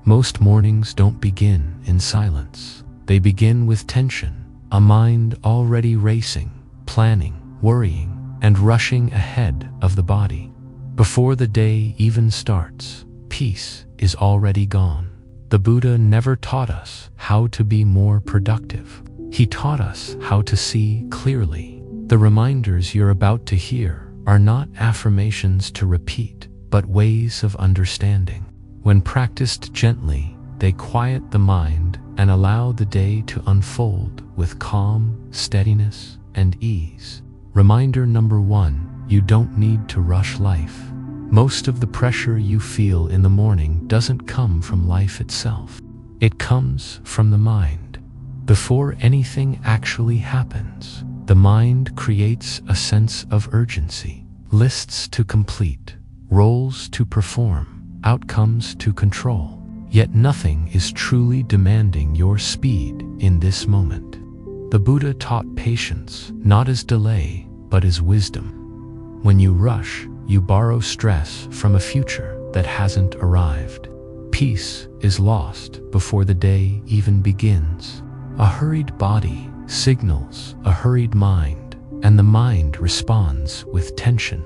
Most mornings don't begin in silence. They begin with tension, a mind already racing, planning, worrying, and rushing ahead of the body. Before the day even starts, peace is already gone. The Buddha never taught us how to be more productive. He taught us how to see clearly. The reminders you're about to hear are not affirmations to repeat, but ways of understanding. When practiced gently, they quiet the mind and allow the day to unfold with calm, steadiness, and ease. Reminder number 1, you don't need to rush life. Most of the pressure you feel in the morning doesn't come from life itself. It comes from the mind. Before anything actually happens, the mind creates a sense of urgency, lists to complete, roles to perform, outcomes to control. Yet nothing is truly demanding your speed in this moment. The Buddha taught patience, not as delay, but as wisdom. When you rush, you borrow stress from a future that hasn't arrived. Peace is lost before the day even begins. A hurried body signals a hurried mind, and the mind responds with tension.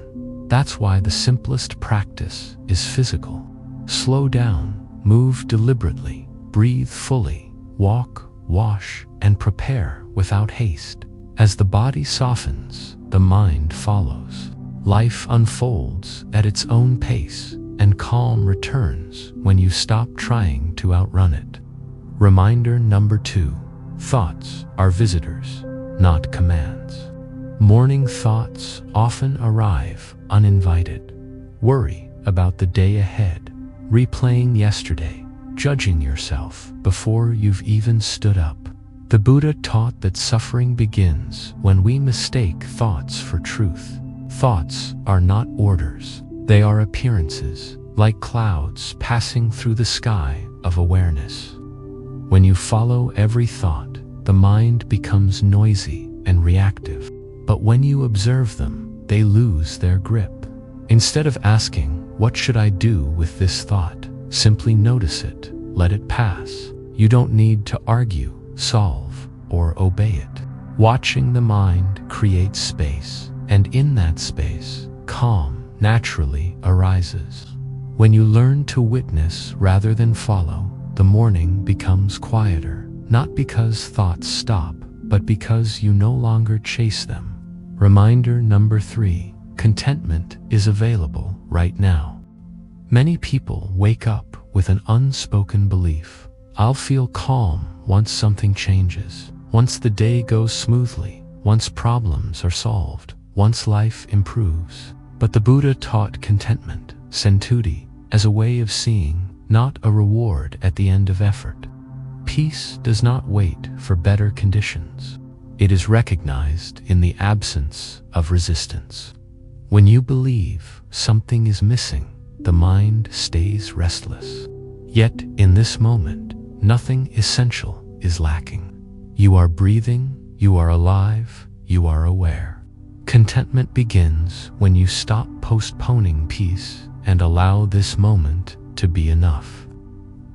That's why the simplest practice is physical. Slow down, move deliberately, breathe fully, walk, wash, and prepare without haste. As the body softens, the mind follows. Life unfolds at its own pace, and calm returns when you stop trying to outrun it. Reminder number 2, thoughts are visitors, not commands. Morning thoughts often arrive uninvited. Worry about the day ahead, replaying yesterday, judging yourself before you've even stood up. The Buddha taught that suffering begins when we mistake thoughts for truth. Thoughts are not orders. They are appearances, like clouds passing through the sky of awareness. When you follow every thought, the mind becomes noisy and reactive. But when you observe them, they lose their grip. Instead of asking, "What should I do with this thought?" simply notice it, let it pass. You don't need to argue, solve, or obey it. Watching the mind creates space, and in that space, calm naturally arises. When you learn to witness rather than follow, the morning becomes quieter, not because thoughts stop, but because you no longer chase them. Reminder number 3, contentment is available right now. Many people wake up with an unspoken belief. I'll feel calm once something changes, once the day goes smoothly, once problems are solved, once life improves. But the Buddha taught contentment, sentudi, as a way of seeing, not a reward at the end of effort. Peace does not wait for better conditions. It is recognized in the absence of resistance. When you believe something is missing, the mind stays restless. Yet in this moment, nothing essential is lacking. You are breathing, you are alive, you are aware. Contentment begins when you stop postponing peace and allow this moment to be enough.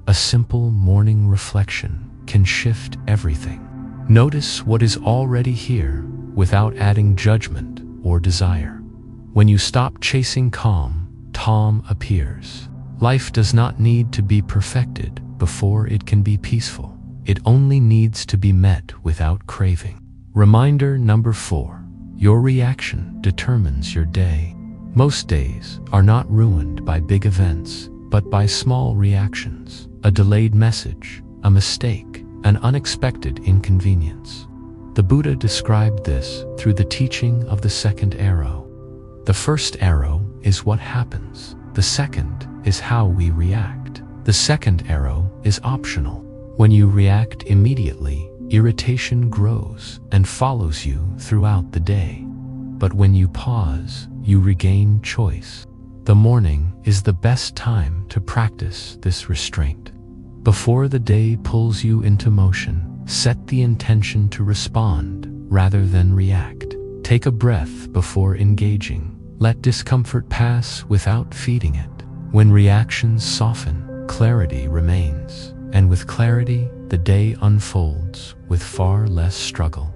A simple morning reflection can shift everything. Notice what is already here without adding judgment or desire. When you stop chasing calm, appears. Life does not need to be perfected before it can be peaceful. It only needs to be met without craving. Reminder number 4, your reaction determines your day. Most days are not ruined by big events, but by small reactions, a delayed message, a mistake, an unexpected inconvenience. The Buddha described this through the teaching of the second arrow. The first arrow is what happens. The second is how we react. The second arrow is optional. When you react immediately, irritation grows and follows you throughout the day. But when you pause, you regain choice. The morning is the best time to practice this restraint. Before the day pulls you into motion, set the intention to respond rather than react. Take a breath before engaging. Let discomfort pass without feeding it. When reactions soften, clarity remains, and with clarity, the day unfolds with far less struggle.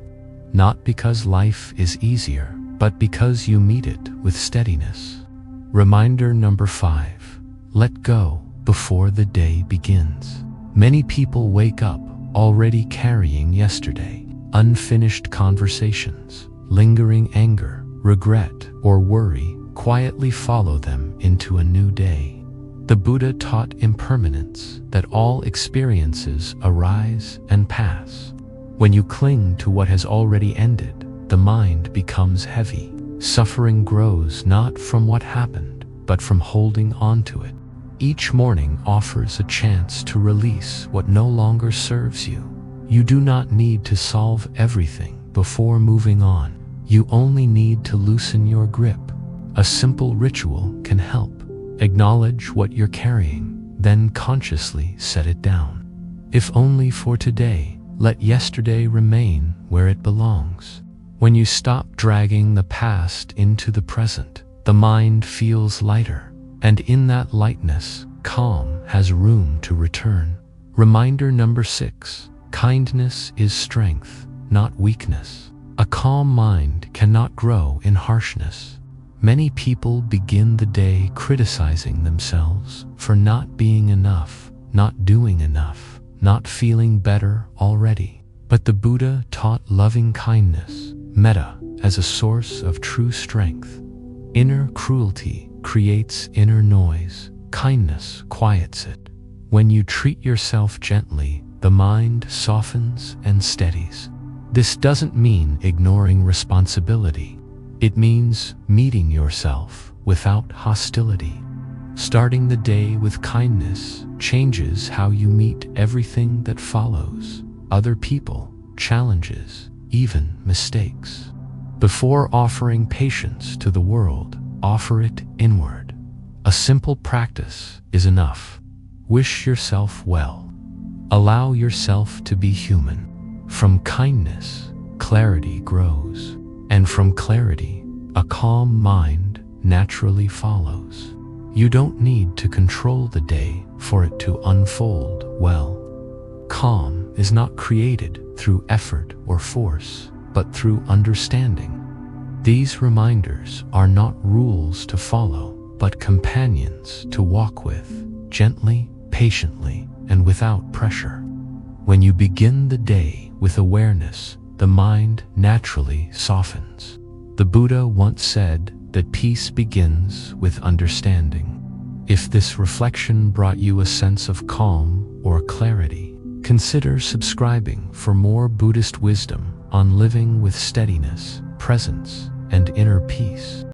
Not because life is easier, but because you meet it with steadiness. Reminder number 5. Let go before the day begins. Many people wake up already carrying yesterday. Unfinished conversations, lingering anger, regret, or worry quietly follow them into a new day. The Buddha taught impermanence, that all experiences arise and pass. When you cling to what has already ended, the mind becomes heavy. Suffering grows not from what happened, but from holding on to it. Each morning offers a chance to release what no longer serves you. You do not need to solve everything before moving on. You only need to loosen your grip. A simple ritual can help. Acknowledge what you're carrying, then consciously set it down. If only for today, let yesterday remain where it belongs. When you stop dragging the past into the present, the mind feels lighter, and in that lightness, calm has room to return. Reminder number 6. Kindness is strength, not weakness. A calm mind cannot grow in harshness. Many people begin the day criticizing themselves for not being enough, not doing enough, not feeling better already. But the Buddha taught loving kindness, metta, as a source of true strength. Inner cruelty creates inner noise. Kindness quiets it. When you treat yourself gently, the mind softens and steadies. This doesn't mean ignoring responsibility. It means meeting yourself without hostility. Starting the day with kindness changes how you meet everything that follows: other people, challenges, even mistakes. Before offering patience to the world, offer it inward. A simple practice is enough. Wish yourself well. Allow yourself to be human. From kindness, clarity grows. And from clarity, a calm mind naturally follows. You don't need to control the day for it to unfold well. Calm is not created through effort or force, but through understanding. These reminders are not rules to follow, but companions to walk with, gently, patiently, and without pressure. When you begin the day with awareness, the mind naturally softens. The Buddha once said that peace begins with understanding. If this reflection brought you a sense of calm or clarity, consider subscribing for more Buddhist wisdom on living with steadiness, presence, and inner peace.